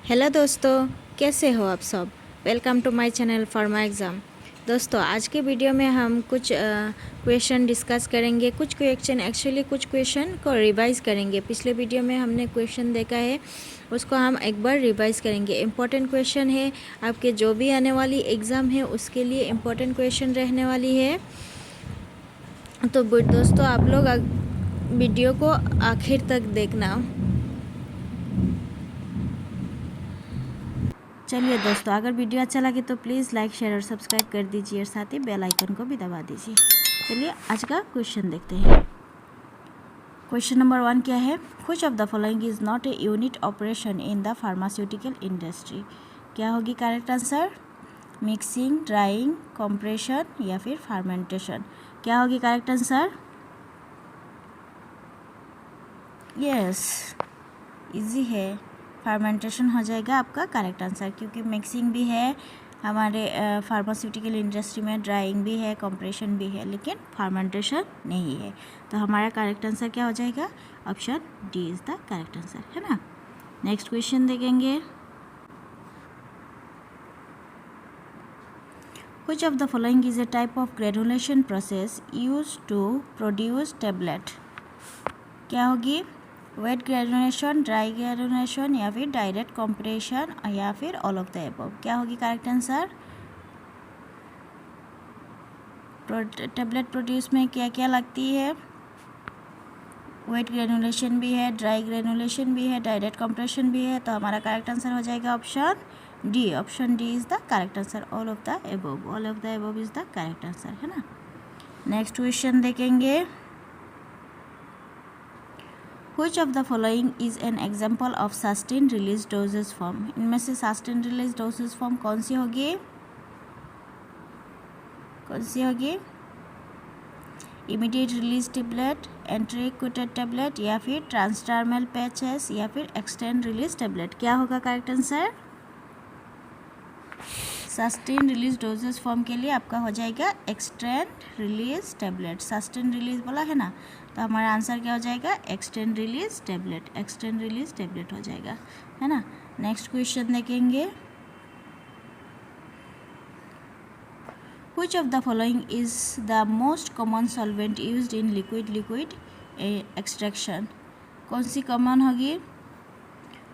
Hello दोस्तों, कैसे हो आप सब। Welcome to my channel pharma exam. दोस्तों, आज के वीडियो में हम कुछ क्वेश्चन डिस्कस करेंगे। कुछ क्वेश्चन को रिवाइज करेंगे। पिछले वीडियो में हमने क्वेश्चन देखा है, उसको हम एक बार रिवाइज करेंगे। इम्पोर्टेंट क्वेश्चन है, आपके जो भी आने वाली एग्ज़ाम है उसके लिए इम्पोर्टेंट क्वेश्चन रहने वाली है। तो दोस्तों, आप लोग वीडियो को आखिर तक देखना। चलिए दोस्तों, अगर वीडियो अच्छा लगे तो प्लीज़ लाइक शेयर और सब्सक्राइब कर दीजिए और साथ ही बेल आइकन को भी दबा दीजिए। चलिए आज का क्वेश्चन देखते हैं। क्वेश्चन नंबर 1 क्या है? Which of the following is not a unit operation in the pharmaceutical industry? क्या होगी correct answer? Mixing, drawing, compression या फिर फर्मेंटेशन? क्या होगी करेक्ट आंसर? यस, इजी है, फर्मेंटेशन हो जाएगा आपका करेक्ट आंसर, क्योंकि मिक्सिंग भी है हमारे फार्मास्यूटिकल इंडस्ट्री में, ड्राइंग भी है, कंप्रेशन भी है, लेकिन फर्मेंटेशन नहीं है। तो हमारा करेक्ट आंसर क्या हो जाएगा? Option D is the correct answer, है ना। नेक्स्ट क्वेश्चन देखेंगे। Which of the following is a type of granulation process use to produce tablet? क्या होगी? वेट ग्रेजुलेशन, ड्राई ग्रेजुलेशन या फिर डायरेक्ट कंप्रेशन या फिर ऑल ऑफ द अबव? क्या होगी करेक्ट आंसर? टेबलेट प्रोड्यूस में क्या क्या लगती है? वेट ग्रेनुलेशन भी है, ड्राई ग्रेनुलेशन भी है, डायरेक्ट कंप्रेशन भी है। तो हमारा करेक्ट आंसर हो जाएगा option D. Option D is the correct answer, all of the above. All of the above is the correct answer, है ना। नेक्स्ट क्वेश्चन देखेंगे। Which of the following is an example of sustained release dosage form? इनमें से sustained release dosage form कौन सी होगी? कौन सी होगी? Immediate release tablet, entry coated tablet या फिर transdermal patches या फिर extend release tablet? क्या होगा correct answer? Sustain release doses form के लिए आपका हो जाएगा extend release tablet. Sustain release बोला है ना, तो हमारा आंसर क्या हो जाएगा? Extend release tablet. Extend release tablet हो जाएगा, है ना। नेक्स्ट क्वेश्चन देखेंगे। Which of the following is the most common solvent used in liquid extraction? कौन सी कॉमन होगी?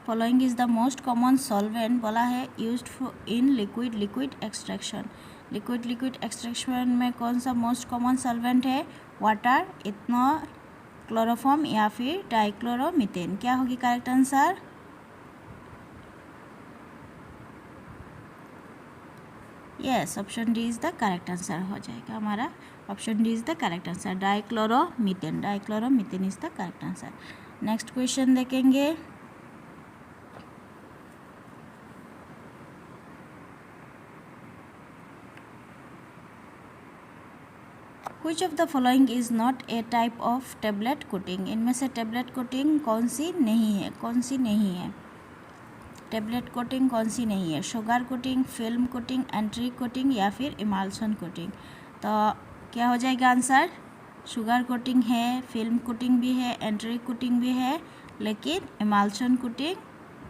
Following is the most common solvent बोला है used in liquid extraction. Liquid extraction में कौन सा मोस्ट कॉमन सॉल्वेंट है? Water, ethanol, chloroform या फिर डाइक्लोरोमीथेन? क्या होगी correct answer? Yes, option D is the correct answer हो जाएगा हमारा। Option D is the correct answer, dichloromethane. Dichloromethane is the correct answer. Next question देखेंगे। Which of the following is not a type of tablet coating? इनमें से tablet coating कौन सी नहीं है? कौन सी नहीं है टेबलेट कोटिंग? कौन सी नहीं है? Sugar coating, film coating, entry coating या फिर इमल्शन कोटिंग? तो क्या हो जाएगा आंसर? शुगर कोटिंग है, फिल्म कोटिंग भी है, एंट्री कोटिंग भी है, लेकिन इमल्शन कोटिंग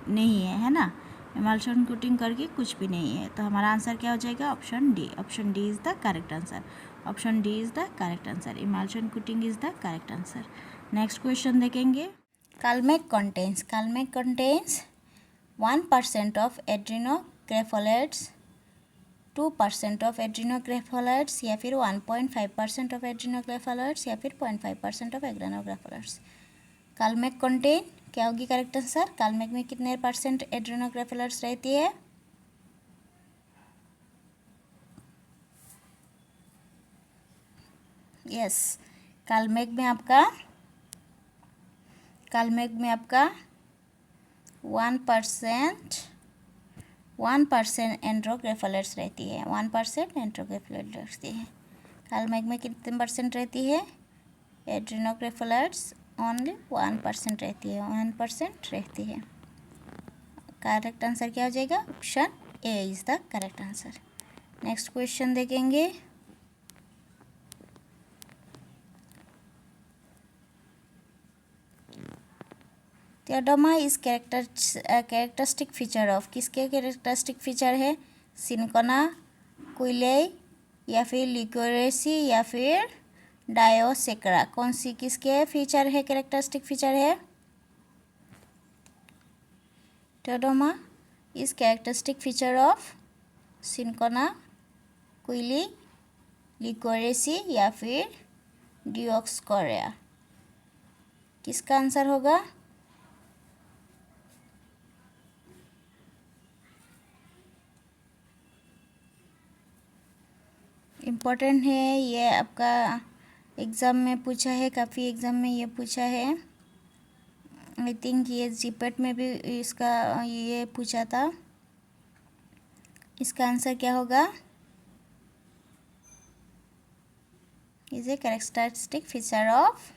नहीं है ना। इमल्शन कोटिंग करके कुछ भी नहीं है। तो हमारा आंसर क्या हो जाएगा? Option D. Option D is the correct answer. Option D is the correct answer. Emulsion coating is the correct answer. Next question देखेंगे। कालमेक contains 1% of adrenochrapholetes, 2% of adrenochrapholetes या फिर 1.5% of adrenochrapholetes या फिर 0.5% of adrenochrapholetes? कालमेक कंटेन क्या होगी correct answer? कालमेक में कितने percent एड्रेनोग्रेफोलेट्स रहती है? यस, कालमेक में आपका 1% एंड्रोग्रेफोलेट्स रहती है। 1% एंड्रोग्रेफोलेट रहती है। कालमेक में कितने परसेंट रहती है? एड्रेनोग्रेफोलेट्स ओनली 1% रहती है। 1% रहती है। करेक्ट आंसर क्या हो जाएगा? Option A is the correct answer. Next question देखेंगे। थियोडोमा इज कैरेक्टरिस्टिक फीचर ऑफ, किसके कैरेक्टरिस्टिक फीचर है? सिनकोना, क्विलेई या फिर लिकोरेसी या फिर डायोसेक्रा, कौन सी किसके फीचर है, कैरेक्टरिस्टिक फीचर है? Theodoma is characteristic feature of cinchona, quillaja, liquorice या फिर डिओस्कोरिया, किसका आंसर होगा? इम्पोर्टेंट है ये, आपका एग्ज़ाम में पूछा है, काफ़ी एग्ज़ाम में ये पूछा है। आई थिंक ये जीपेट में भी इसका ये पूछा था। इसका आंसर क्या होगा? Is a characteristic feature of,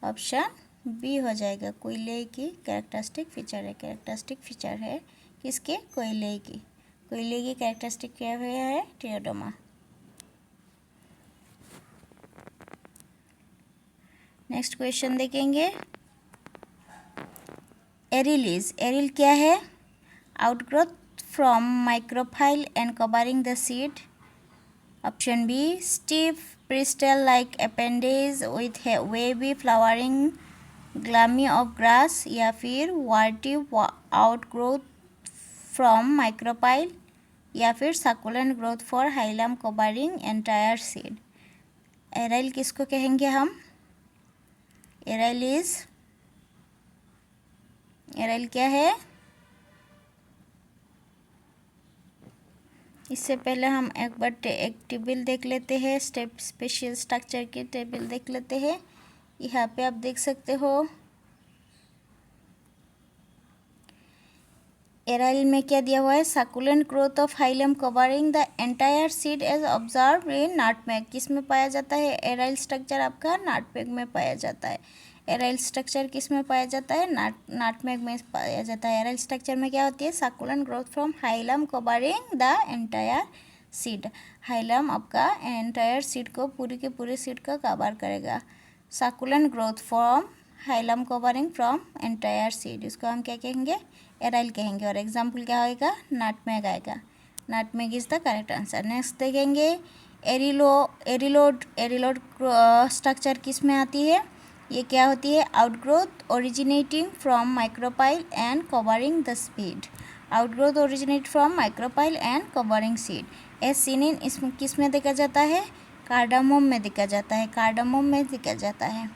option B हो जाएगा। कोयले की कैरेक्टरिस्टिक फीचर है, कैरेक्टरिस्टिक फीचर है किसके? कोयले की। कोयले की कैरेक्टरिस्टिक क्या है? थियोडोमा। नेक्स्ट क्वेश्चन देखेंगे। एरिल क्या है? Outgrowth from micropyle and covering the seed. Option B stiff bristle like appendage with wavy flowering glumes of grass, या फिर वार्टी आउटग्रोथ फ्रॉम माइक्रोफाइल, या फिर succulent growth for hilum covering entire seed. Aryl किसको कहेंगे हम? Aryl क्या है? इससे पहले हम एक बार एक टेबल देख लेते हैं, स्पेशल स्ट्रक्चर की टेबल देख लेते हैं। यहाँ पे आप देख सकते हो एराइल में क्या दिया हुआ है? Succulent growth of hilum covering the entire seed as observe in nutmeg. किस में पाया जाता है? एराइल स्ट्रक्चर आपका नाटमेग में पाया जाता है। एराइल स्ट्रक्चर किस में पाया जाता है? नाटमेग में पाया जाता है। एराइल स्ट्रक्चर में क्या होती है? Succulent growth from hilum covering the entire seed. Hilum आपका एंटायर सीड को, पूरी के पूरे सीड को कवर करेगा। Succulent growth from hilum covering from entire seed, इसको हम क्या कहेंगे? एराइल कहेंगे। और एग्जाम्पल क्या होगा? नाटमेग आएगा। Nutmeg is the correct answer. Next देखेंगे एरिलोड स्ट्रक्चर किस में आती है? ये क्या होती है? Outgrowth originating from micropyle and covering the seed. Outgrowth originate from micropyle and covering seed. As seen in, इसमें किस में देखा जाता है? कार्डामोम में देखा जाता है। कार्डामोम में देखा जाता है,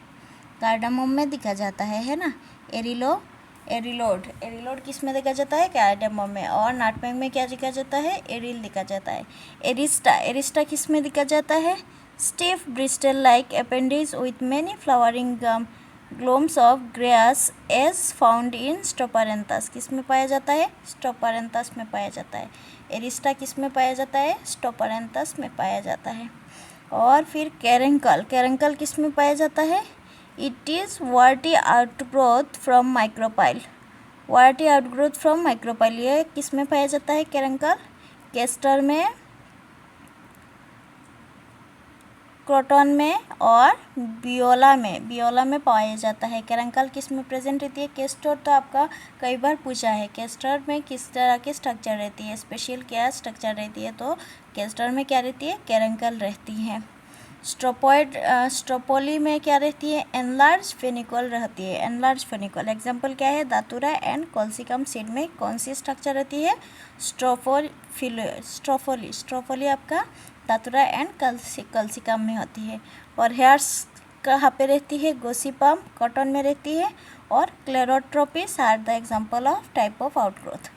कार्डामोम में दिखा जाता है ना। एरिलोड किस में देखा जाता है? कार्डामोम में। और नाटमेग में क्या देखा जाता है? एरिल दिखा जाता है। एरिस्टा किस में दिखा जाता है? Stiff bristle like appendage with many flowering glumes of grass as found in stoparanthus. किस में पाया जाता है? स्टोपारेंथस में पाया जाता है। एरिस्टा किस में पाया जाता है? स्टोपारेंथस में पाया जाता है। और फिर कैरेंकल किस में पाया जाता है? इट इज़ वार्टी आउटग्रोथ फ्रॉम माइक्रोपाइल। वार्टी आउटग्रोथ फ्रॉम माइक्रोपाइल, ये किस में पाया जाता है? कैरेंकल केस्टर में, क्रोटन में और बियोला में पाया जाता है। कैरेंकल किस में प्रेजेंट रहती है? केस्टर तो आपका कई बार पूछा है। केस्टर में किस तरह की स्ट्रक्चर रहती है? स्पेशल क्या स्ट्रक्चर रहती है? तो केस्टर में क्या रहती है? कैरेंकल रहती है। स्ट्रोपोली में क्या रहती है? एनलार्ज फेनिकल रहती है। एनलार्ज फेनिकल एग्जाम्पल क्या है? दातुरा एंड कॉल्सिकम सीड में कौन सी स्ट्रक्चर रहती है? स्ट्रोफोली आपका दातुरा एंड कल्सिकम में होती है। और हेयर्स कहाँ पे रहती है? गोसिपम कॉटन में रहती है। और calotropis are the example of type of outgrowth.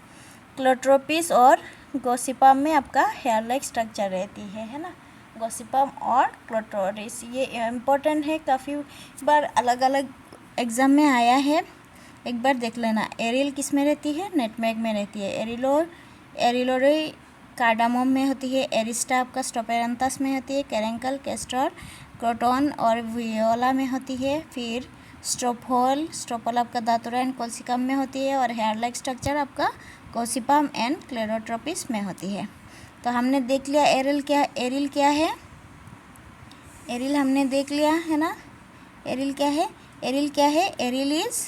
Calotropis और गोसिपम में आपका हेयर लाइक स्ट्रक्चर रहती है ना। गोसिपम और क्लेरोट्रोपिस ये इम्पोर्टेंट है, काफ़ी बार अलग अलग एग्जाम में आया है, एक बार देख लेना। एरिल किस में रहती है? नेटमेग में रहती है। एरिलोरी कार्डामोम में होती है। एरिस्टा आपका स्टोपेरेंथस में होती है। कैरेंकल केस्टर क्रोटन और वियोला में होती है। फिर स्ट्रोपोल आपका दातुरा एंड कोल्सिकम में होती है। और हेयर लाइक स्ट्रक्चर आपका गोसिपम एंड क्लेरोट्रोपिस में होती है। तो हमने देख लिया एरिल क्या है? एरिल हमने देख लिया है ना। एरिल क्या है? एरिल इज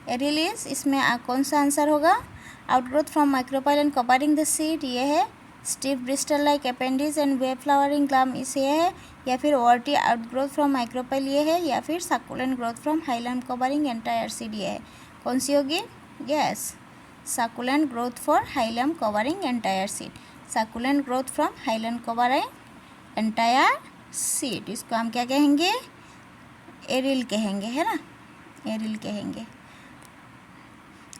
एरिल इज, इसमें कौन सा आंसर होगा? Outgrowth from micropyle and covering the seed, ये है। Stiff bristle like appendages and web flowering Ghulam, इस ये है। या फिर वर्टी आउटग्रोथ फ्रॉम माइक्रोपाइल, ये है। या फिर succulent growth from hilum covering entire seed, ये है। कौन सी होगी? Yes, succulent growth for hilum covering entire seed, succulent growth from hilum covering entire seed, इसको हम क्या कहेंगे? एरिल कहेंगे, है ना, एरिल कहेंगे।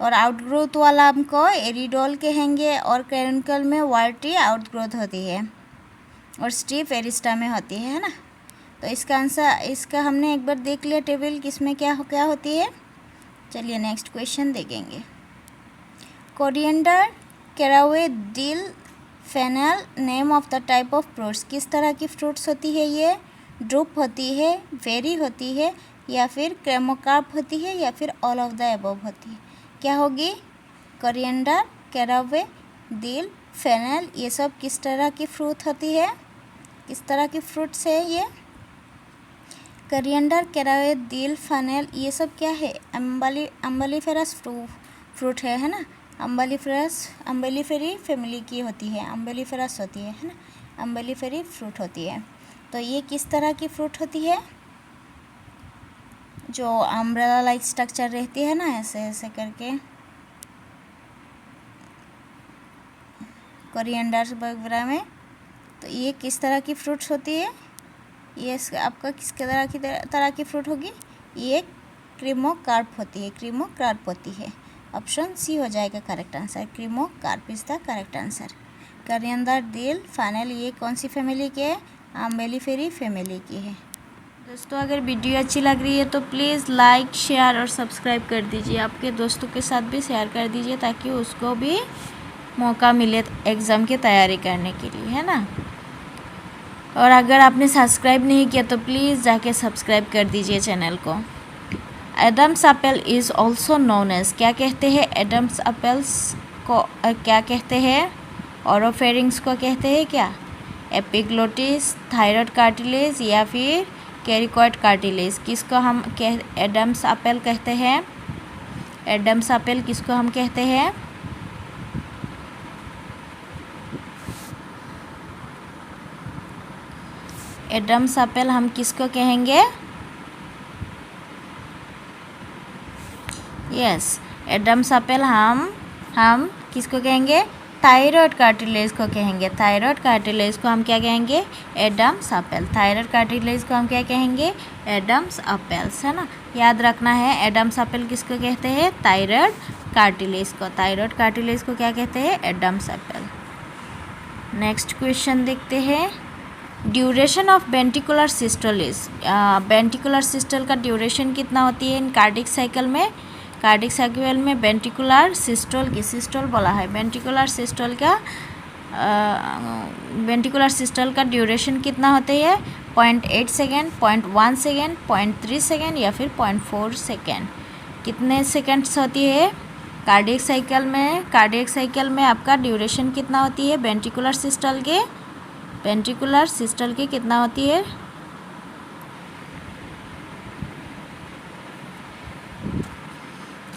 और आउटग्रोथ वाला हमको एरिडोल कहेंगे। और कैरंकल में वर्टी आउटग्रोथ होती है और स्टिफ एरिस्टा में होती है ना। तो इसका आंसर, इसका हमने एक बार देख लिया टेबल किसमें क्या होती है। चलिए नेक्स्ट क्वेश्चन देखेंगे। Coriander, caraway, dill, fennel, name of the type of fruits, किस तरह की फ्रूट्स होती है? ये ड्रूप होती है, वेरी होती है, या फिर क्रेमोकार्प होती है, या फिर ऑल ऑफ द अबव होती है? क्या होगी? कोरिएंडर, कैरावे, दिल, फेनल, ये सब किस तरह की फ्रूट होती है? किस तरह की फ्रूट्स है ये? कोरिएंडर, कैरावे, दिल, फेनल, ये सब क्या है? अम्बलीफेरस फ्रूट है ना। अम्बलीफेरी फैमिली की होती है, अम्बलीफेरस होती है ना, अम्बलीफेरी फ्रूट होती है। तो ये किस तरह की फ्रूट होती है? जो अम्ब्रेला लाइक स्ट्रक्चर रहती है ना, ऐसे ऐसे करके, कोरिएंडर वगैरह में। तो ये किस तरह की फ्रूट्स होती है? ये आपका किस तरह की फ्रूट होगी? ये क्रीमोकार्प होती है, क्रीमोकार्प होती है। ऑप्शन सी हो जाएगा correct answer, cremocarp is the correct answer. Coriander, dill, fennel, ये कौन सी फैमिली के है? अम्बलीफेरी फैमिली की है। दोस्तों अगर वीडियो अच्छी लग रही है तो प्लीज़ लाइक, शेयर और सब्सक्राइब कर दीजिए। आपके दोस्तों के साथ भी शेयर कर दीजिए ताकि उसको भी मौका मिले एग्ज़ाम की तैयारी करने के लिए, है ना। और अगर आपने सब्सक्राइब नहीं किया तो प्लीज़ जाके सब्सक्राइब कर दीजिए चैनल को। Adam's apple is also known as, क्या कहते हैं? एडम्स एप्पल्स को क्या कहते हैं? ओरोफेरिंग्स को कहते हैं क्या? एपिग्लोटिस, थायराइड कार्टिलेज, या फिर कैरिकॉइड कार्टिलेज, किसको हम एडम्स एप्पल कहते हैं? एडम्स एप्पल किसको हम कहते हैं? एडम्स एप्पल हम किसको कहेंगे? यस, एडम्स एप्पल हम किसको कहेंगे? थायराइड कार्टिलेज को कहेंगे। थायराइड कार्टिलेज को हम क्या कहेंगे? Adam's apple. थायराइड कार्टिलेज को हम क्या कहेंगे? एडम्स एप्पल्स, है ना। याद रखना है, एडम्स एप्पल किसको कहते हैं? थायराइड कार्टिलेज को। थायराइड कार्टिलेज को क्या कहते हैं? Adam's apple. नेक्स्ट क्वेश्चन देखते हैं। Duration of ventricular systole is, ventricular systole का ड्यूरेशन कितना होती है इन कार्डिक साइकिल में? कार्डिक साइकिल में वेंट्रिकुलर सिस्टोल की, सिस्टोल बोला है, वेंट्रिकुलर सिस्टोल का ड्यूरेशन कितना होता है? 0.8 सेकेंड, 0.1 सेकेंड, 0.3 सेकेंड, या फिर 0.4 सेकेंड। कितने सेकेंड्स होती है कार्डिक साइकिल में? कार्डिक साइकिल में आपका ड्यूरेशन कितना होती है वेंट्रिकुलर सिस्टोल के? वेंट्रिकुलर सिस्टोल की कितना होती है?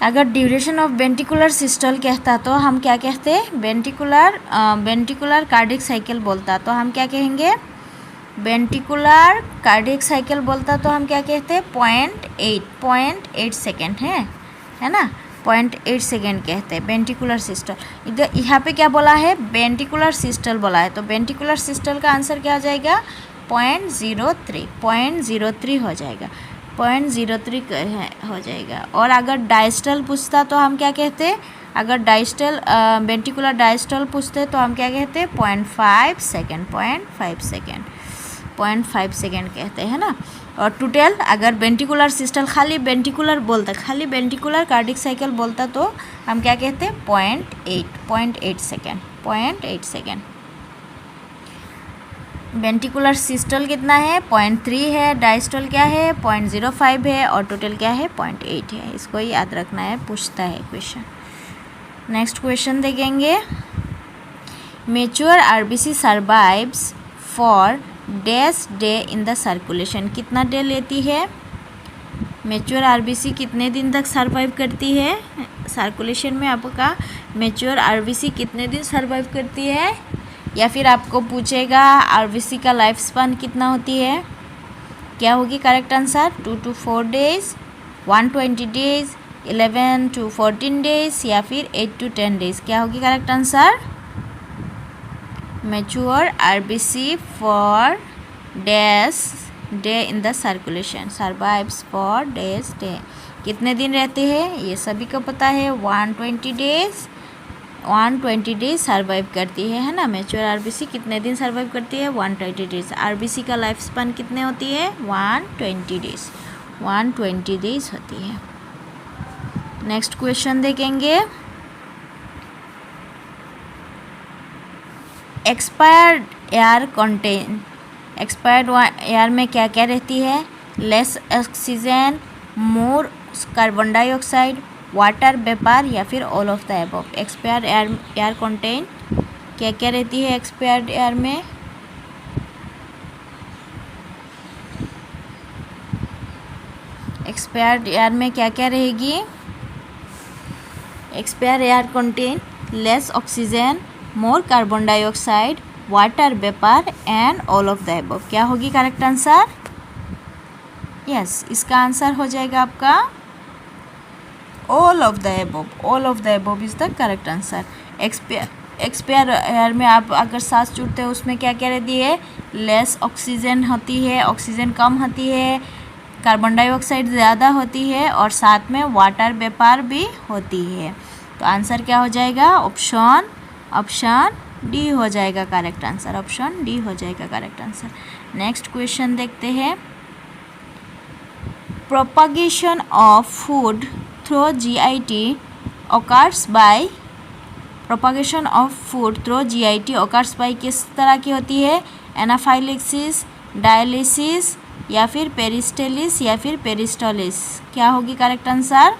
अगर ड्यूरेशन ऑफ वेंट्रिकुलर सिस्टोल कहता तो हम क्या कहते? वेंट्रिकुलर कार्डिक साइकिल बोलता तो हम क्या कहेंगे? वेंट्रिकुलर कार्डिक साइकिल बोलता तो हम क्या कहते? 0.8 सेकेंड है ना, 0.8 सेकेंड कहते हैं वेंट्रिकुलर सिस्टोल। इधर यहाँ पे क्या बोला है? वेंट्रिकुलर सिस्टोल बोला है, तो वेंट्रिकुलर सिस्टोल का आंसर क्या हो जाएगा? 0.03 हो जाएगा, 0.03 हो जाएगा। और अगर डायस्टल पूछता तो हम क्या कहते? अगर डायस्टल वेंट्रिकुलर डायस्टल पूछते तो हम क्या कहते? 0.5 सेकेंड, 0.5 सेकेंड कहते हैं ना। और टोटल अगर वेंट्रिकुलर सिस्टोल खाली वेंट्रिकुलर बोलता, खाली वेंट्रिकुलर कार्डिक साइकिल बोलता तो हम क्या कहते? 0.8 सेकेंड, 0.8 सेकेंड। वेंट्रिकुलर सिस्टोल कितना है? 0.3 है, डायस्टोल क्या है? 0.05 है, और टोटल क्या है? 0.8 है। इसको याद रखना है, पूछता है क्वेश्चन। नेक्स्ट क्वेश्चन देखेंगे। Mature RBC survives for dash day in the circulation, कितना डे लेती है? मैच्योर आरबीसी कितने दिन तक सर्वाइव करती है? सर्कुलेशन में आपका मैच्योर आरबीसी कितने दिन सर्वाइव करती है? या फिर आपको पूछेगा आरबीसी का लाइफ स्पैन कितना होती है? क्या होगी correct answer? 2 to 4 days, 120 days, 11 to 14 days या फिर 8 to 10 डेज। क्या होगी correct answer? Mature RBC for days day in the circulation survives for days day. कितने दिन रहते हैं ये सभी को पता है, 120 डेज सर्वाइव करती है ना। मैच्योर आरबीसी कितने दिन सर्वाइव करती है? 120 डेज। आरबीसी का लाइफ स्पैन कितने होती है? 120 डेज, 120 डेज होती है। नेक्स्ट क्वेश्चन देखेंगे। Expired air contain, expired air में क्या क्या रहती है? Less oxygen, more carbon dioxide, water vapour या फिर all of the above. Expired air contain क्या क्या रहती है एक्सपायर्ड एयर में? एक्सपायर्ड एयर में क्या क्या रहेगी? Expired air contain less oxygen, more carbon dioxide, water vapour and all of the above. क्या होगी करेक्ट आंसर? यस, इसका आंसर हो जाएगा आपका all of the above. All of the above is the correct answer. Expire air में आप अगर सांस छूटते हो उसमें क्या क्या रहती है? लेस ऑक्सीजन होती है, ऑक्सीजन कम होती है, कार्बन डाइऑक्साइड ज़्यादा होती है और साथ में वाटर वेपर भी होती है। तो आंसर क्या हो जाएगा? ऑप्शन डी हो जाएगा करेक्ट आंसर। ऑप्शन डी हो जाएगा करेक्ट आंसर। नेक्स्ट क्वेश्चन देखते हैं। Propagation of food through GIT occurs by, propagation of food through GIT occurs by किस तरह की होती है? एनाफाइलेक्सिस, डायलिसिस या फिर पेरिस्टेलिस या फिर पेरिस्टोलिस। क्या होगी correct answer?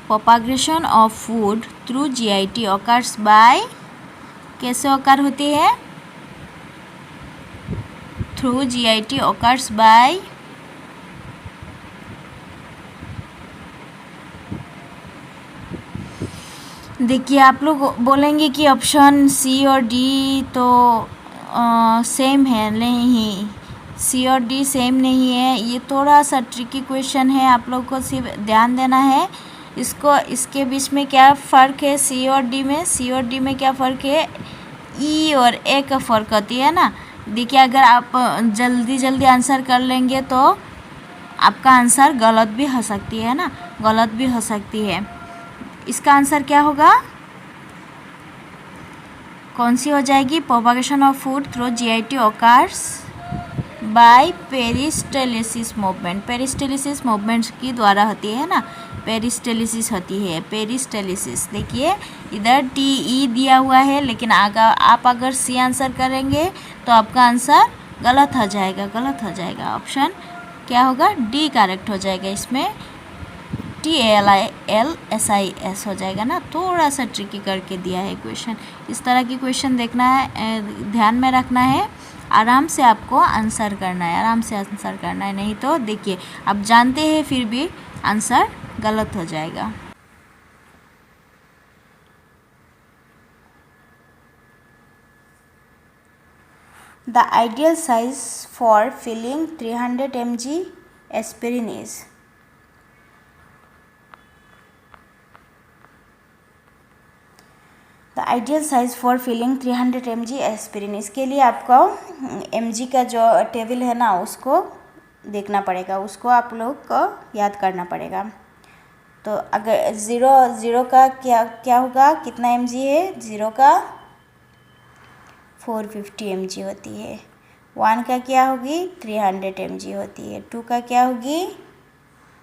Propagation of food through GIT occurs by, कैसे occur होती है? थ्रू जीआईटी occurs by देखिए आप लोग बोलेंगे कि ऑप्शन सी और डी तो सेम है। नहीं, सी और डी सेम नहीं है। ये थोड़ा सा ट्रिकी क्वेश्चन है, आप लोग को सिर्फ ध्यान देना है। इसके बीच में क्या फ़र्क है सी और डी में? सी और डी में क्या फ़र्क है? ई और ए का फ़र्क होती है ना। देखिए अगर आप जल्दी आंसर कर लेंगे तो आपका आंसर गलत भी हो सकती है ना, गलत भी हो सकती है। इसका आंसर क्या होगा? कौन सी हो जाएगी? Propagation of food through GIT occurs by peristalsis movement. Peristalsis movement की द्वारा होती है ना, पेरिस्टेलिसिस होती है, पेरिस्टेलिसिस। देखिए इधर टी ई दिया हुआ है, लेकिन आप अगर सी आंसर करेंगे तो आपका आंसर गलत हो जाएगा, गलत हो जाएगा। ऑप्शन क्या होगा? डी करेक्ट हो जाएगा। इसमें TALILSIS हो जाएगा ना। थोड़ा सा ट्रिकी करके दिया है क्वेश्चन। इस तरह की क्वेश्चन देखना है, ध्यान में रखना है, आराम से आपको आंसर करना है, आराम से आंसर करना है। नहीं तो देखिए आप जानते हैं फिर भी आंसर गलत हो जाएगा। The ideal size for filling 300 mg aspirin is? The ideal size for filling 300 mg aspirin. इसके लिए आपको mg का जो टेबल है ना उसको देखना पड़ेगा, उसको आप लोग को याद करना पड़ेगा। तो अगर ज़ीरो का क्या होगा? कितना mg है? ज़ीरो का 450 mg होती है। 1 का क्या होगी? 300 mg होती है। 2 का क्या होगी?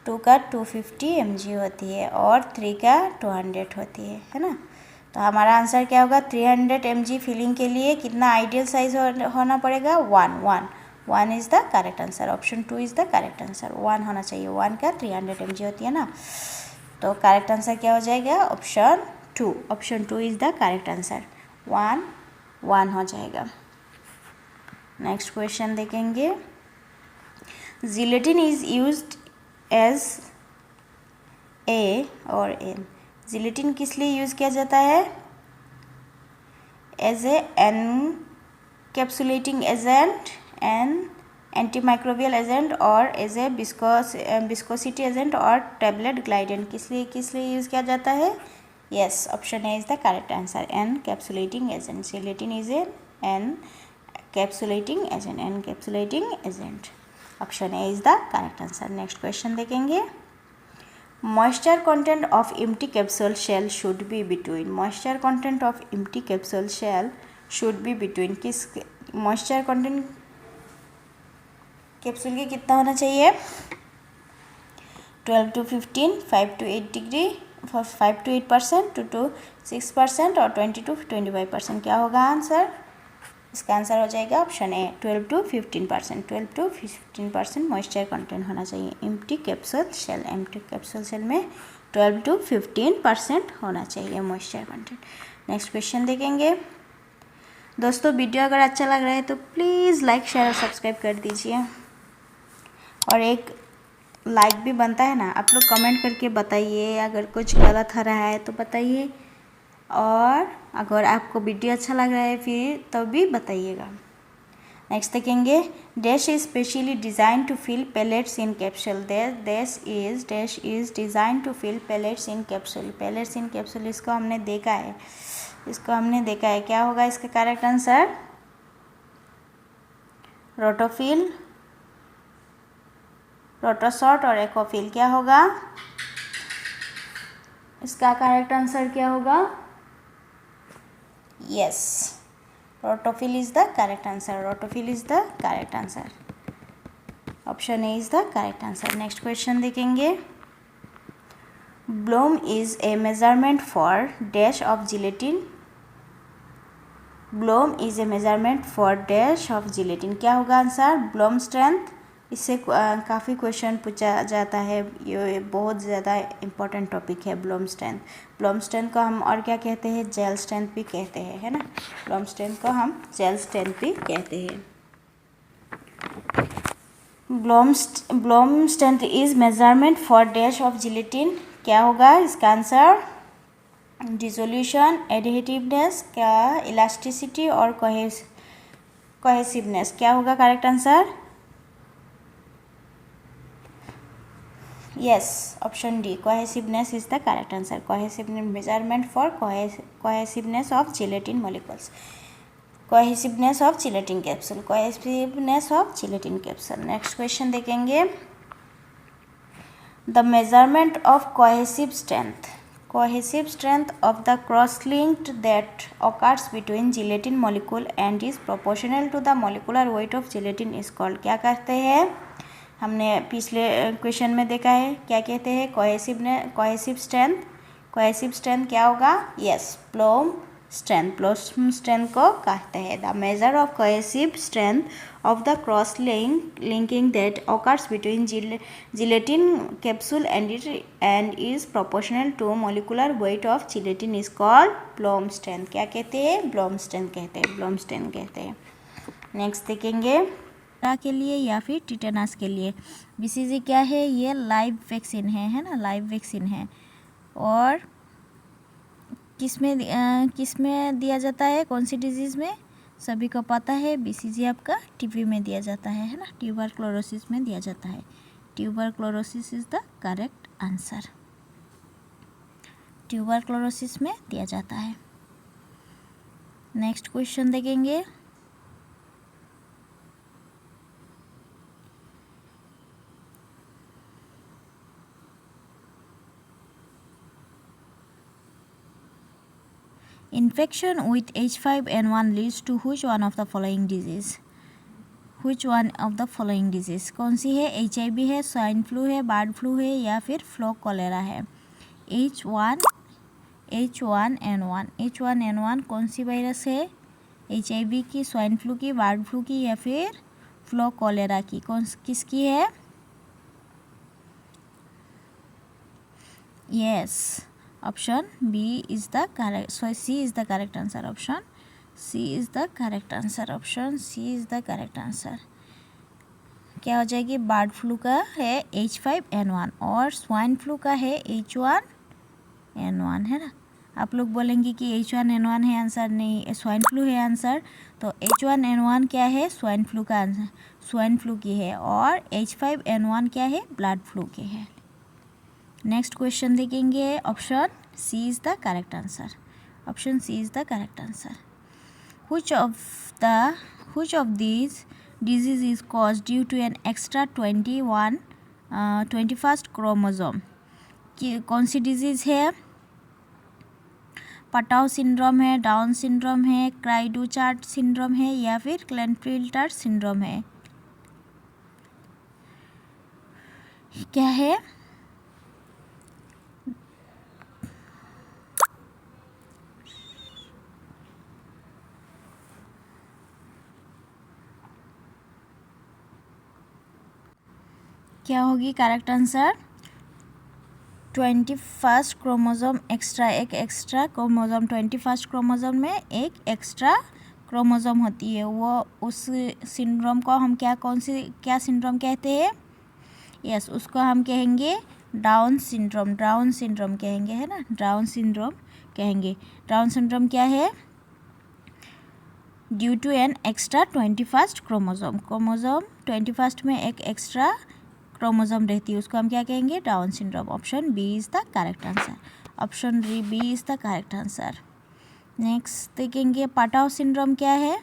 2 का 250 mg होती है और 3 का 200 होती है ना। तो हमारा आंसर क्या होगा? 300 mg फिलिंग के लिए कितना आइडियल साइज होना पड़ेगा? 1 is the correct answer. Option 2 is the correct answer. 1 होना चाहिए। 1 का 300 mg होती है ना। तो करेक्ट आंसर क्या हो जाएगा? Option 2। Option 2 is the correct answer. 1 हो जाएगा। नेक्स्ट क्वेश्चन देखेंगे। Gelatin is used as a और एन। जिलेटिन किस लिए यूज़ किया जाता है? As a encapsulating agent, an antimicrobial agent और एज ए विस्कोसिटी एजेंट और टैबलेट ग्लाइडेंट। किस लिए यूज़ किया जाता है? Yes, option A is the correct answer, encapsulating agent. Gelatin is encapsulating agent. Option A is the correct answer. Next question देखेंगे। Moisture content of empty capsule shell should be between. Moisture content of empty capsule shell should be between. किस moisture content capsule के कितना होना चाहिए? 12 to 15, 5 to 8 degree, 5 to 8%, 2 to 6% और 20 to 25%। क्या होगा answer? इसका आंसर हो जाएगा option A, 12 to 15%। 12 to 15% moisture content होना चाहिए empty capsule shell. Empty capsule shell में 12 to 15% होना चाहिए मॉइस्चर कंटेंट। नेक्स्ट क्वेश्चन देखेंगे। दोस्तों वीडियो अगर अच्छा लग रहा है तो प्लीज़ लाइक, शेयर और सब्सक्राइब कर दीजिए। और एक लाइक भी बनता है ना, आप लोग कमेंट करके बताइए, अगर कुछ गलत हो रहा है तो बताइए, और अगर आपको वीडियो अच्छा लग रहा है फिर तब भी बताइएगा। नेक्स्ट देखेंगे। Dash is specially design to fill pellets in capsule. Dash is design to fill pellets in capsule. Pellets in capsule इसको हमने देखा है, क्या होगा इसका करेक्ट आंसर? रोटोफिल, रोटोसॉर्ट और एकोफिल। क्या होगा इसका करेक्ट आंसर? क्या होगा? Yes, rotofil is the correct answer. Rotofil is the correct answer. Option A is the correct answer. Next question देखेंगे। Bloom is a measurement for dash of gelatin. Bloom is a measurement for dash of gelatin. क्या होगा answer? Bloom strength. इससे काफ़ी question पूछा जाता है, ये बहुत ज़्यादा इम्पोर्टेंट टॉपिक है ब्लूम स्ट्रेंथ। ब्लूम स्ट्रेंथ को हम और क्या कहते हैं? जेल स्ट्रेंथ भी कहते हैं, है ना। ब्लूम स्ट्रेंथ को हम जेल स्ट्रेंथ भी कहते हैं। Bloom strength is measurement for dash of gelatin. क्या होगा इसका आंसर? डिसोल्यूशन, एडहेटिवनेस, क्या इलास्टिसिटी और कोहेसिवनेस। क्या होगा correct answer? yes, option D, cohesiveness is the correct answer. Cohesiveness measurement for cohesiveness of gelatin molecules. Cohesiveness of gelatin capsule. Cohesiveness of gelatin capsule. Next question देखेंगे। The measurement of cohesive strength. Cohesive strength of the cross-linked that occurs between gelatin molecule and is proportional to the molecular weight of gelatin is called. क्या कहते हैं? हमने पिछले question में देखा है, क्या कहते हैं? कोहेसिव स्ट्रेंथ क्या होगा? Yes, bloom strength. Bloom strength को कहते हैं the measure of cohesive strength of the cross linking that occurs between gelatin capsule and is proportional to molecular weight of gelatin is called bloom strength. क्या कहते हैं? Bloom strength कहते हैं। Next देखेंगे। के लिए या फिर टिटेनस के लिए बीसीजी क्या है? ये लाइव वैक्सीन है ना, लाइव वैक्सीन है। और किसमें दिया जाता है? कौन सी डिजीज़ में? सभी को पता है, बीसीजी आपका टीबी में दिया जाता है ना, ट्यूबरक्लोरोसिस में दिया जाता है। ट्यूबरक्लोरोसिस इज द करेक्ट आंसर। ट्यूबरक्लोरोसिस में दिया जाता है। नेक्स्ट क्वेश्चन देखेंगे। Infection with H5N1 leads to which one of the following disease? Which one of the following disease? कौन सी है? HIV है, स्वाइन फ्लू है, बर्ड फ्लू है या फिर फ्लो कॉलेरा है? H1N1 कौन सी वायरस है? HIV की, स्वाइन फ्लू की, बर्ड फ्लू की या फिर फ्लो कॉलेरा की? किसकी है? Yes, option B is the correct, so C is the correct answer. Option C is the correct answer. क्या हो जाएगी, बर्ड फ्लू का है H5N1 और स्वाइन फ्लू का है H1N1, है ना। आप लोग बोलेंगे कि H1N1 है आंसर, नहीं स्वाइन फ्लू है आंसर। तो H1N1 क्या है, स्वाइन फ्लू का आंसर, स्वाइन फ्लू की है, और H5N1 क्या है, ब्लड फ्लू की है। नेक्स्ट क्वेश्चन देखेंगे, option C is the correct answer. Option C is the correct answer. Which of these disease is caused due to an extra 21st chromosome? कौन सी disease है, पटाउ सिंड्रोम है, down syndrome है, क्राइडू-चार्ट syndrome है, या फिर क्लेनफेल्टर syndrome है? क्या है, क्या होगी correct answer, 21st chromosome extra, एक एक्स्ट्रा क्रोमोसोम, 21st क्रोमोसोम में एक एक्स्ट्रा क्रोमोसोम होती है, वो उस सिंड्रोम को हम क्या सिंड्रोम कहते हैं, यस उसको हम कहेंगे डाउन सिंड्रोम, डाउन सिंड्रोम कहेंगे, है ना, डाउन सिंड्रोम कहेंगे। डाउन सिंड्रोम क्या है, due to an extra 21st chromosome, 21st में एक एक्स्ट्रा क्रोमोसोम रहती है, उसको हम क्या कहेंगे, Down syndrome. Option B is the correct answer. Option B is the correct answer. Next देखेंगे, पटाउ सिंड्रोम क्या है,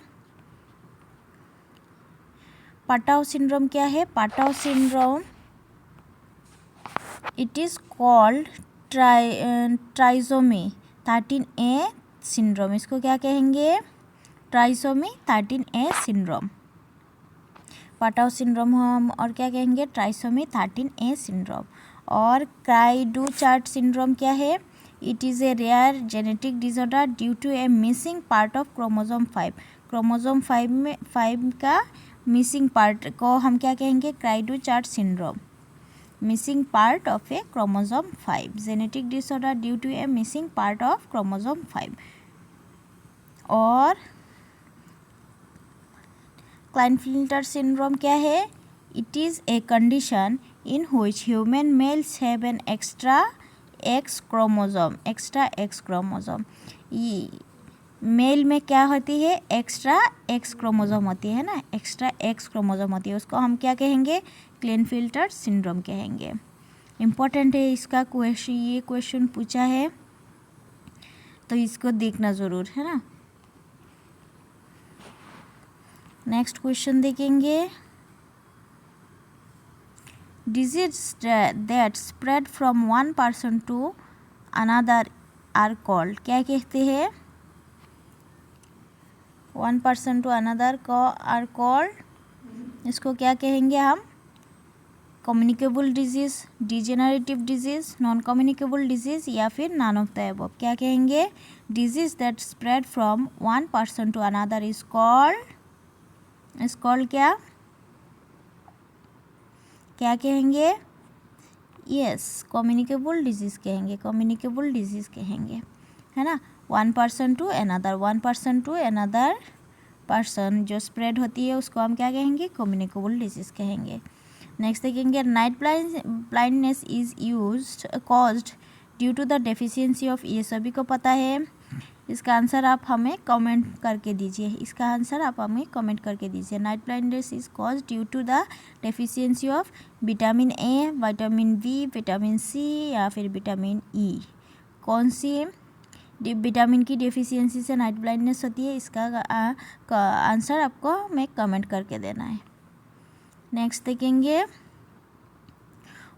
पटाउ सिंड्रोम क्या है, Patau syndrome it is called trisomy 13A syndrome, इसको क्या कहेंगे, trisomy 13A syndrome. Patau syndrome हम और क्या कहेंगे, ट्राइसोमी 13A सिंड्रोम। और क्राइडू-चार्ट सिंड्रोम क्या है, it is a rare genetic disorder due to a missing part of chromosome 5, chromosome 5 का मिसिंग पार्ट को हम क्या कहेंगे, cri du chat syndrome, missing part of a chromosome 5, genetic disorder due to a missing part of chromosome 5। और Klinefelter syndrome क्या है, it is a condition in which human males have an extra X chromosome, male में क्या होती है, extra X chromosome होती है ना, एक्स्ट्रा एक्स क्रोमोसोम होती है, उसको हम क्या कहेंगे, क्लाइनफेल्टर सिंड्रोम कहेंगे। इम्पोर्टेंट है इसका क्वेश्चन, ये क्वेश्चन पूछा है तो इसको देखना ज़रूर, है ना। नेक्स्ट क्वेश्चन देखेंगे, disease that spread from one person to another are called, क्या कहते हैं, वन पर्सन टू अनदर को आर कॉल्ड, इसको क्या कहेंगे हम, communicable disease, degenerative disease, non communicable disease, या फिर नन ऑफ द अबव। क्या कहेंगे, disease that spread from one person to another is called क्या कहेंगे, यस कम्युनिकेबल डिजीज़ कहेंगे, कम्युनिकेबल डिजीज़ कहेंगे, है ना। One person to another person जो स्प्रेड होती है उसको हम क्या कहेंगे, कम्युनिकेबल डिजीज़ कहेंगे। नेक्स्ट देखेंगे, night blindness is caused due to the deficiency of, ये सभी को पता है, इसका आंसर आप हमें कमेंट करके दीजिए, इसका आंसर आप हमें कमेंट करके दीजिए। Night blindness is caused due to the deficiency of vitamin A, vitamin B, vitamin C, या फिर विटामिन ई, कौन सी विटामिन की डेफिशिएंसी से नाइट ब्लाइंडनेस होती है, इसका आंसर आपको हमें कमेंट करके देना है। नेक्स्ट देखेंगे,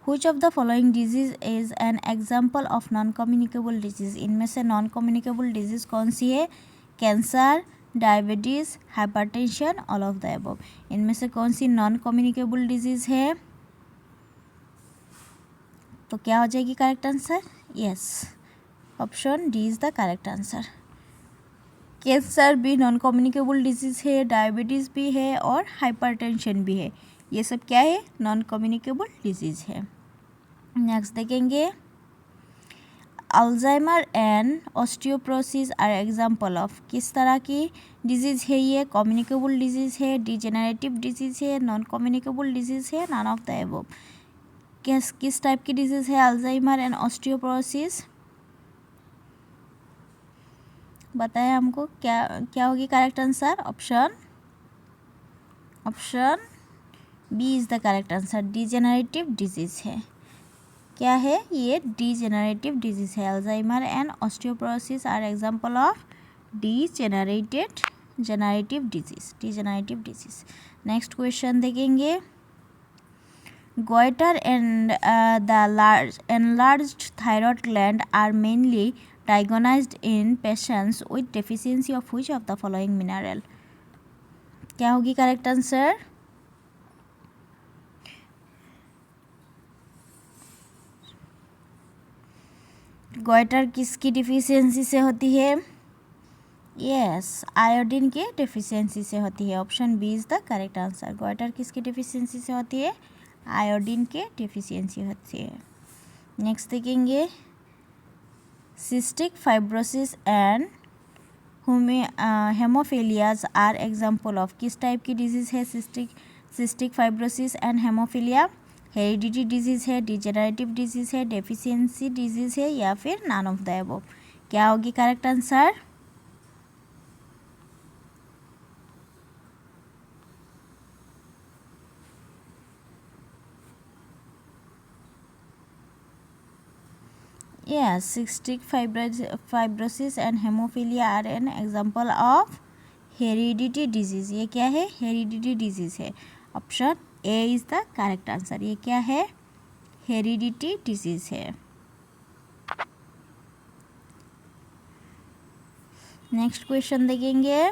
Which of the following disease is an example of non-communicable disease? इनमें से नॉन कम्युनिकेबल डिजीज़ कौन सी है, cancer, diabetes, hypertension, all of the above. इनमें से कौन सी नॉन कम्युनिकेबल डिजीज़ है, तो क्या हो जाएगी correct answer, yes option D is the correct answer. Cancer भी नॉन कम्युनिकेबल डिजीज़ है, डायबिटीज़ भी है और हाइपरटेंशन भी है, ये सब क्या है, नॉन कम्युनिकेबल डिजीज़ है। नेक्स्ट देखेंगे, Alzheimer and osteoporosis are example of. किस तरह की डिजीज़ है ये? कम्युनिकेबल डिजीज़ है, डिजेनरेटिव डिजीज़ है, नॉन कम्युनिकेबल डिजीज़ है, नन ऑफ द एबव। किस टाइप की डिजीज़ है अल्जाइमर एंड ऑस्टियोपोरोसिस? बताएं हमको, क्या होगी correct answer? Option B is the correct answer. Degenerative disease है। क्या है ये? डिजेनरेटिव डिजीज़ है। Alzheimer and osteoporosis are example of degenerative disease. Next question देखेंगे। Goitre and the enlarged thyroid gland are mainly diagnosed in patients with deficiency of which of the following mineral? क्या होगी correct answer? Goitre किसकी deficiency से होती है? Yes, iodine के deficiency से होती है। Option B is the correct answer. Goitre किसकी डिफिशियंसी से होती है? आयोडीन के डिफिशियंसी होती है। नेक्स्ट देखेंगे। Cystic fibrosis and haemophilias are example of. किस टाइप की डिजीज़ है cystic fibrosis and haemophilia? Heredity disease है, डिजेनरेटिव डिजीज़ है, डेफिशिएंसी डिजीज़ है, या फिर नन ऑफ द अबव। क्या होगी correct answer? Yes, cystic fibrosis and hemophilia are an example of hereditary disease. ये क्या है? हेरिडिटी डिजीज है। Option A is the correct answer. ये क्या है? हेरिडिटी डिजीज है। नेक्स्ट क्वेश्चन देखेंगे।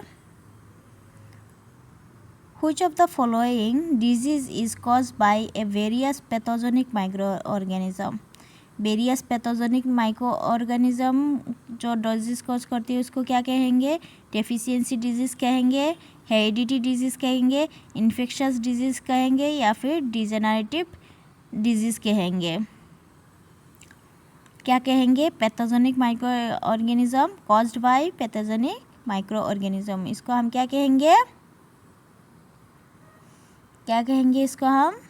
Which of the following disease is caused by a various pathogenic microorganism? Various pathogenic micro organism जो डिजीज़ कॉज करती है उसको क्या कहेंगे? डेफिशिएंसी डिजीज़ कहेंगे, हेरिडिटी डिजीज़ कहेंगे, इन्फेक्शस डिजीज़ कहेंगे, या फिर डिजेनरेटिव डिजीज़ कहेंगे। क्या कहेंगे? Pathogenic micro organism caused by pathogenic micro organism. इसको हम क्या कहेंगे? इसको हम?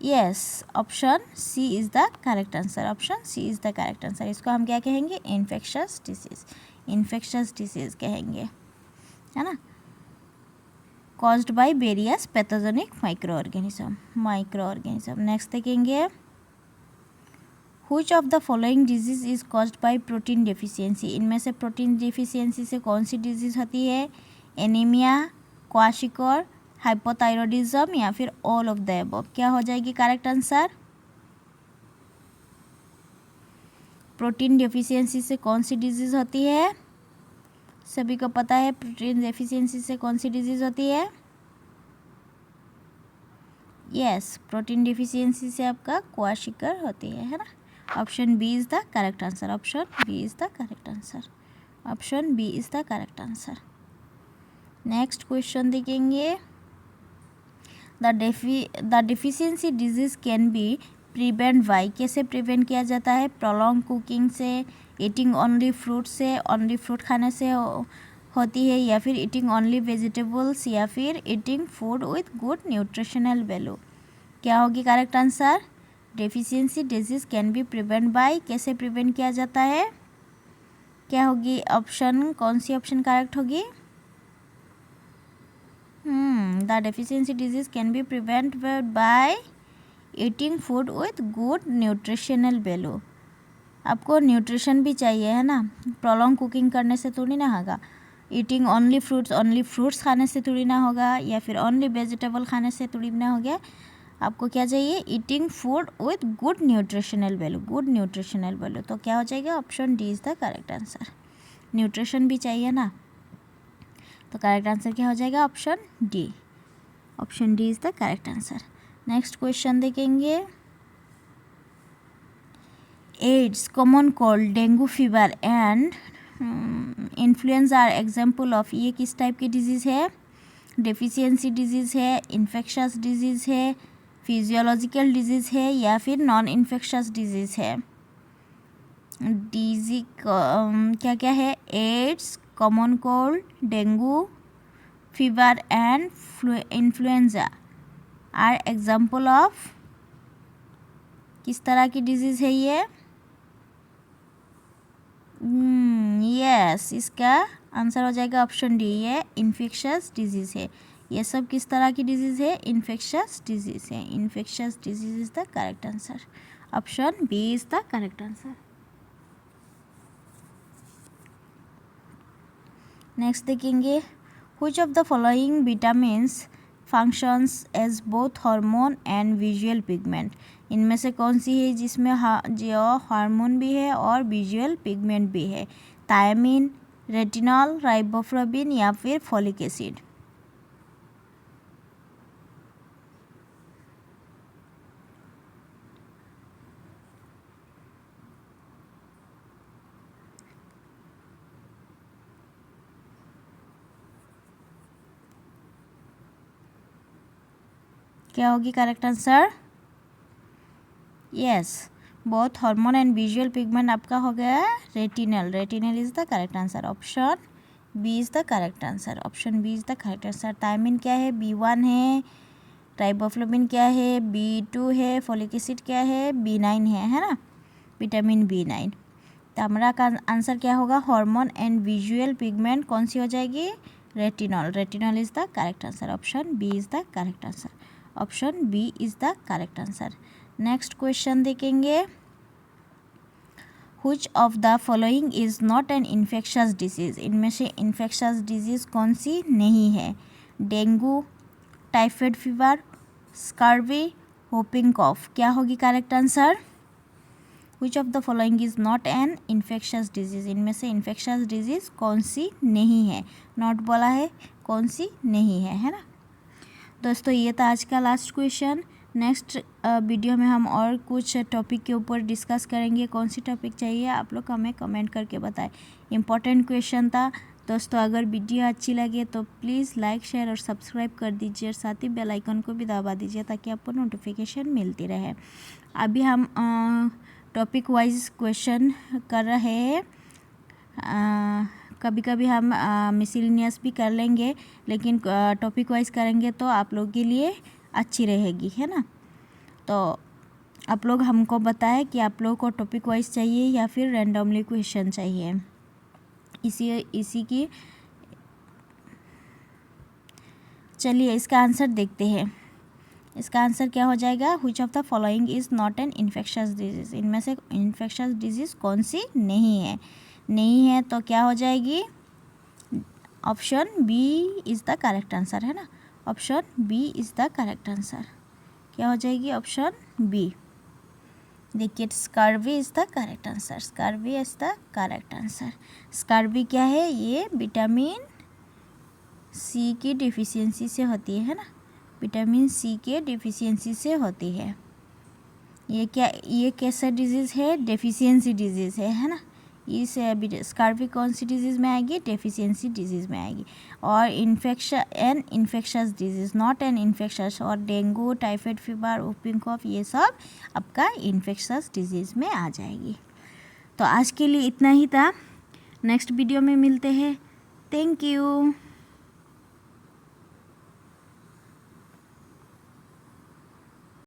Yes, option C is the correct answer. Option C is the correct answer. इसको हम क्या कहेंगे? इन्फेक्शस डिसीज़ कहेंगे, है ना? Caused by various pathogenic micro organism. Next देखेंगे। Which of the following disease is caused by protein deficiency? इनमें से प्रोटीन डेफिशिएंसी से कौन सी डिजीज होती है? एनीमिया, क्वाशियोर, हाइपोथायरॉयडिज्म, या फिर ऑल ऑफ द अबव। क्या हो जाएगी करेक्ट आंसर? प्रोटीन डेफिशिएंसी से कौन सी डिजीज़ होती है? सभी को पता है प्रोटीन डेफिशिएंसी से कौन सी डिजीज़ होती है? यस, प्रोटीन डेफिशिएंसी से आपका क्वाशियोर होती है ना? Option B is the correct answer. Option B is the correct answer. Next question देखेंगे। The deficiency disease can be prevent by. कैसे प्रिवेंट किया जाता है? प्रोलॉन्ग कुकिंग से, ईटिंग ओनली फ्रूट से, ओनली फ्रूट खाने से होती है, या फिर ईटिंग ओनली वेजिटेबल्स, या फिर eating food with good nutritional value. क्या होगी correct answer? Deficiency disease can be prevent by. कैसे प्रिवेंट किया जाता है? क्या होगी ऑप्शन? कौन सी ऑप्शन करेक्ट होगी? The deficiency disease can be prevented by eating food with good nutritional value. आपको न्यूट्रिशन भी चाहिए, है ना? प्रोलॉन्ग कुकिंग करने से थोड़ी ना होगा। ईटिंग ओनली फ्रूट्स खाने से थोड़ी ना होगा, या फिर ओनली वेजिटेबल खाने से थोड़ी ना हो गया। आपको क्या चाहिए? Eating food with good nutritional value. तो क्या हो जाएगा? Option D is the correct answer. Nutrition भी चाहिए ना, तो करेक्ट आंसर क्या हो जाएगा? Option D is the correct answer. Next question देखेंगे। AIDS, common cold, dengue fever and influenza are example of. ये किस टाइप की डिजीज़ है? डेफिशिएंसी डिजीज़ है, इन्फेक्शस डिजीज़ है, फिजियोलॉजिकल डिजीज़ है, या फिर नॉन इन्फेक्शस डिजीज़ है। क्या क्या है, AIDS, common cold, dengue fever and influenza are example of किस तरह की डिजीज़ है ये? यस, इसका आंसर हो जाएगा ऑप्शन डी, ये इन्फेक्शस डिजीज़ है। ये सब किस तरह की डिजीज़ है? इन्फेक्शस डिजीज़ है। Infectious disease is the correct answer. Option B is the correct answer. Next देखेंगे, which of the following vitamins functions as both hormone and visual pigment. इनमें से कौन सी है जिसमें जो हार्मोन भी है और विजुअल पिगमेंट भी है? थायमिन, रेटिनॉल, राइबोफ्लाविन या फिर फोलिक एसिड? क्या होगी correct answer? Yes, both hormone and visual pigment आपका हो गया retinal. Retinal is the correct answer. Option B is the correct answer. Option B is the correct answer. Thiamine क्या है? B1 है। राइबोफ्लाविन क्या है? B2 है। फोलिक एसिड क्या है? B9 है ना, विटामिन B9। तो हमारा का आंसर क्या होगा? हार्मोन एंड विजुअल पिगमेंट कौन सी हो जाएगी? Retinol. Retinol is the correct answer. Option B is the correct answer. Option B is the correct answer. Next question देखेंगे, which of the following is not an infectious disease. इनमें से infectious disease कौन सी नहीं है? Dengue, typhoid fever, scurvy, whooping cough. क्या होगी correct answer? Which of the following is not an infectious disease. इनमें से इन्फेक्शस डिजीज़ कौन सी नहीं है? नॉट बोला है, कौन सी नहीं है ना। दोस्तों ये था आज का लास्ट क्वेश्चन। नेक्स्ट वीडियो में हम और कुछ टॉपिक के ऊपर डिस्कस करेंगे। कौन सी टॉपिक चाहिए आप लोग हमें कमेंट करके बताएं। इम्पॉर्टेंट क्वेश्चन था दोस्तों। अगर वीडियो अच्छी लगे तो प्लीज़ लाइक, शेयर और सब्सक्राइब कर दीजिए और साथ ही बेल आइकन को भी दबा दीजिए ताकि आपको नोटिफिकेशन मिलती रहे। अभी हम टॉपिक वाइज क्वेश्चन कर रहे हैं। कभी कभी हम मिसलिनियस भी कर लेंगे, लेकिन टॉपिक वाइज करेंगे तो आप लोग के लिए अच्छी रहेगी, है ना। तो आप लोग हमको बताएं कि आप लोगों को टॉपिक वाइज चाहिए या फिर रैंडमली क्वेश्चन चाहिए। इसी की चलिए इसका आंसर देखते हैं। इसका आंसर क्या हो जाएगा? Which of the following is not an infectious disease. इनमें से इन्फेक्शस डिजीज़ कौन सी नहीं है? नहीं है तो क्या हो जाएगी? Option B is the correct answer, है ना। Option B is the correct answer. क्या हो जाएगी? Option B. देखिए, scurvy is the correct answer. Scurvy is the correct answer. Scurvy क्या है? ये विटामिन सी की डिफिशियंसी से होती है ना। विटामिन सी के डिफिशियंसी से होती है। ये कैसा डिजीज़ है? डेफिशिएंसी डिजीज़ है ना। इस स्कर्वी कौन सी डिजीज़ में आएगी? डेफिशिएंसी डिजीज़ में आएगी। और infectious disease, not an infectious. और डेंगू, टाइफाइड फीवर, व्होपिंग कॉफ, ये सब आपका इन्फेक्शस डिजीज़ में आ जाएगी। तो आज के लिए इतना ही था। नेक्स्ट वीडियो में मिलते हैं। Thank you.